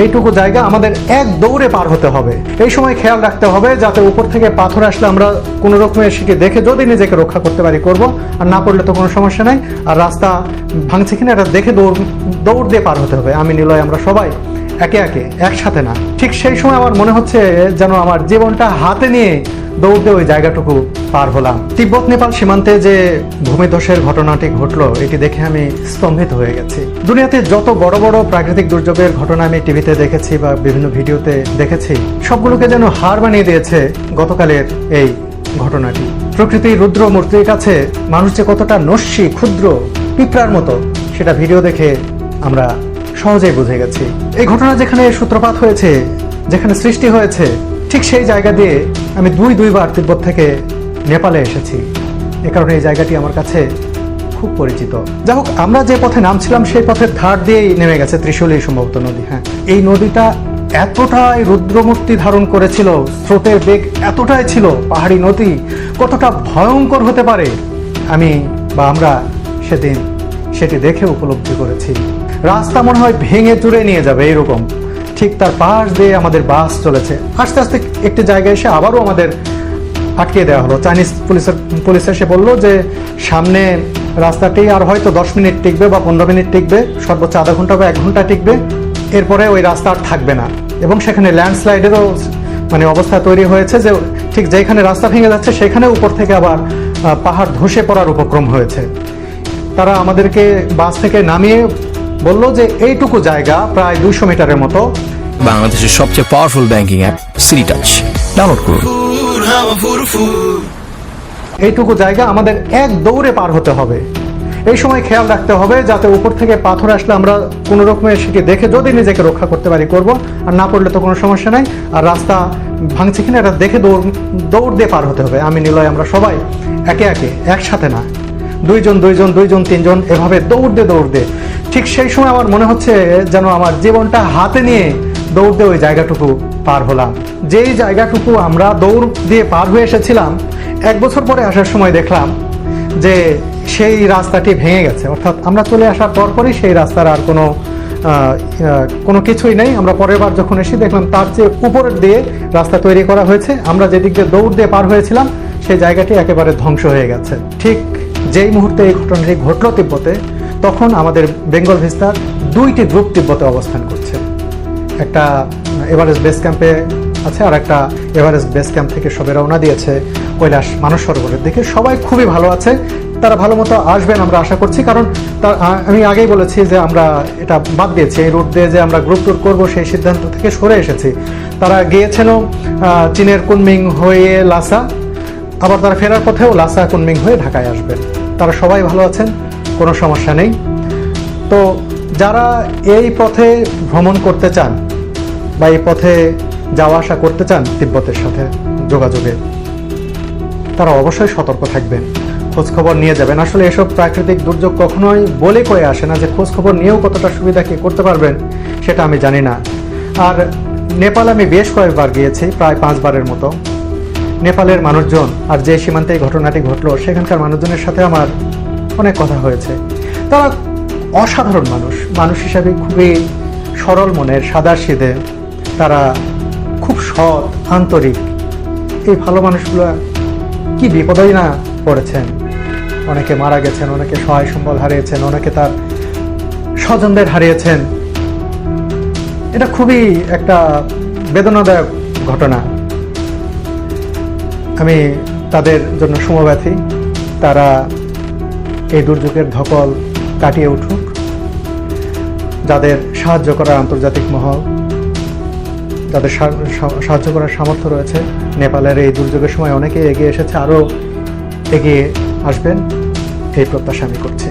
এইটুকু জায়গা আমাদের এক দৌড়ে পার হতে হবে। এই সময় খেয়াল রাখতে হবে যাতে উপর থেকে পাথর আসলে আমরা কোনো রকমের সেটি দেখে যদি নিজেকে রক্ষা করতে পারি করব, আর না পড়লে তো কোনো সমস্যা নাই। আর রাস্তা ভাঙছে কিনা এটা দেখে দৌড় দিয়ে পার হতে হবে। আমি নিলয় আমরা সবাই একে একে, একসাথে না। ঠিক সেই সময় আমার মনে হচ্ছে যেন আমার জীবনটা হাতে নিয়ে দৌড় দিয়ে ওই জায়গাটুকু পার হলাম। তিব্বত নেপাল সীমান্তে যে ভূমিধসের ঘটনাটি ঘটলো এটি দেখে আমি স্তম্ভিত হয়ে গেছি। দুনিয়াতে যত বড় বড় প্রাকৃতিক দুর্যোগের ঘটনা আমি টিভিতে দেখেছি বা বিভিন্ন ভিডিওতে দেখেছি, সবগুলোকে যেন হার মানিয়ে দিয়েছে গতকালের এই ঘটনাটি। প্রকৃতির রুদ্র মূর্তির কাছে মানুষ যে কতটা নস্যি, ক্ষুদ্র, পিঁপড়ার মতো সেটা ভিডিও দেখে আমরা সহজেই বুঝে গেছি। এই ঘটনা যেখানে সূত্রপাত হয়েছে, যেখানে সৃষ্টি হয়েছে, ঠিক সেই জায়গা দিয়ে আমি দুইবার তিব্বত থেকে নেপালে এসেছি। এ কারণে এই জায়গাটি আমার কাছে খুব পরিচিত। যাই হোক, আমরা যে পথে নামছিলাম সেই পথের ধার দিয়েই নেমে গেছে ত্রিশূলী সম্ভবত নদী। হ্যাঁ, এই নদীটা এতটাই রুদ্রমূর্তি ধারণ করেছিল, স্রোতের বেগ এতটাই ছিল, পাহাড়ি নদী কতটা ভয়ঙ্কর হতে পারে আমরা সেদিন সেটি দেখে উপলব্ধি করেছি। রাস্তা মনে হয় ভেঙে চুরে নিয়ে যাবে এরকম। ঠিক তার পাশ দিয়ে আমাদের বাস চলেছে। আস্তে আস্তে একটি জায়গায় এসে আবারও আমাদের আটকে দেওয়া হলো। চাইনিজ পুলিশ এসে বললো যে সামনে রাস্তাটি আর হয়তো 10 মিনিট টিকবে বা 15 মিনিট টিকবে, সর্বোচ্চ আধা ঘন্টা বা 1 ঘন্টা টিকবে, এরপরে ওই রাস্তা আর থাকবে না। এবং সেখানে ল্যান্ডস্লাইডেরও অবস্থা তৈরি হয়েছে যে ঠিক যেখানে রাস্তা ভেঙে যাচ্ছে সেখানে উপর থেকে আবার পাহাড় ধসে পড়ার উপক্রম হয়েছে। তারা আমাদেরকে বাস থেকে নামিয়ে বলল যে এইটুকু জায়গা প্রায় 200 মিটারের মতো বাংলাদেশের সবচেয়ে powerful banking app city touch download করুন। এইটুকু জায়গা আমাদের এক দৌড়ে পার হতে হবে। এই সময় খেয়াল রাখতে হবে যাতে উপর থেকে পাথর আসলে আমরা কোনো রকমের সেটি দেখে যদি নিজেকে রক্ষা করতে পারি করব, আর না পড়লে তো কোনো সমস্যা নাই। আর রাস্তা ভাঙছে কিনা এটা দেখে দৌড় দিয়ে পার হতে হবে। আমি নিলয় আমরা সবাই একে একে, একসাথে না, দুইজন 3জন এভাবে দৌড় দিয়ে ঠিক সেই সময় আমার মনে হচ্ছে যেন আমার জীবনটা হাতে নিয়ে দৌড় দিয়ে ওই জায়গাটুকু পার হলাম। যেই জায়গাটুকু আমরা দৌড় দিয়ে পার হয়ে এসেছিলাম, 1 বছর পরে আসার সময় দেখলাম যে সেই রাস্তাটি ভেঙে গেছে। অর্থাৎ আমরা চলে আসার পরপরই সেই রাস্তার আর কোনো কিছুই নেই। আমরা পরের বার যখন এসে দেখলাম তার চেয়ে উপরের দিয়ে রাস্তা তৈরি করা হয়েছে। আমরা যেদিক দিয়ে দৌড় দিয়ে পার হয়েছিলাম সেই জায়গাটি একেবারে ধ্বংস হয়ে গেছে। ঠিক যেই মুহূর্তে এই ঘটনাটি ঘটলো তিব্বতে, তখন আমাদের বেঙ্গল ভিস্তার 2টি গ্রুপ তিব্বতে অবস্থান করছে। একটা এভারেস্ট বেস ক্যাম্পে আছে, আর একটা এভারেস্ট বেস ক্যাম্প থেকে সবে রওনা দিয়েছে কৈলাস মানস সরোবরের দিকে। সবাই খুবই ভালো আছে, তারা ভালো মতো আসবেন আমরা আশা করছি। কারণ আমি আগেই বলেছি যে আমরা এটা বাদ দিয়েছি, এই রুট দিয়ে যে আমরা গ্রুপ ট্যুর করবো সেই সিদ্ধান্ত থেকে সরে এসেছি। তারা গিয়েছেনও চীনের কুনমিং হয়ে লাসা, আবার তারা ফেরার পথেও লাসা কুনমিং হয়ে ঢাকায় আসবেন। তারা সবাই ভালো আছেন, কোনো সমস্যা নেই। তো যারা এই পথে ভ্রমণ করতে চান বা এই পথে যাওয়া আসা করতে চান তিব্বতের সাথে যোগাযোগে, তারা অবশ্যই সতর্ক থাকবেন, খোঁজখবর নিয়ে যাবেন। আসলে এসব প্রাকৃতিক দুর্যোগ কখনোই বলে কয়ে আসে না যে খোঁজখবর নিয়েও কতটা সুবিধা কি করতে পারবেন সেটা আমি জানি না। আর নেপাল আমি বেশ কয়েকবার গিয়েছি, প্রায় 5 বারের মতো। নেপালের মানুষজন আর যে সীমান্তে এই ঘটনাটি ঘটলো সেখানকার মানুষজনের সাথে আমার অনেক কথা হয়েছে। তারা অসাধারণ মানুষ হিসাবে খুবই সরল মনের, সাদাসিধে, তারা খুব সৎ, আন্তরিক। এই ভালো মানুষগুলো কি বিপদেই না পড়েছেন। অনেকে মারা গেছেন, অনেকে সহায় সম্বল হারিয়েছেন, অনেকে তার স্বজনদের হারিয়েছেন। এটা খুবই একটা বেদনাদায়ক ঘটনা। আমি তাদের জন্য সমব্যথী। তারা এই দুর্যোগের ধকল কাটিয়ে উঠুক। যাদের সাহায্য করার আন্তর্জাতিক মহল, যাদের সাহায্য করার সামর্থ্য রয়েছে, নেপালের এই দুর্যোগের সময় অনেকেই এগিয়ে এসেছে, আরও এগিয়ে আসবেন এই প্রত্যাশা আমি করছি।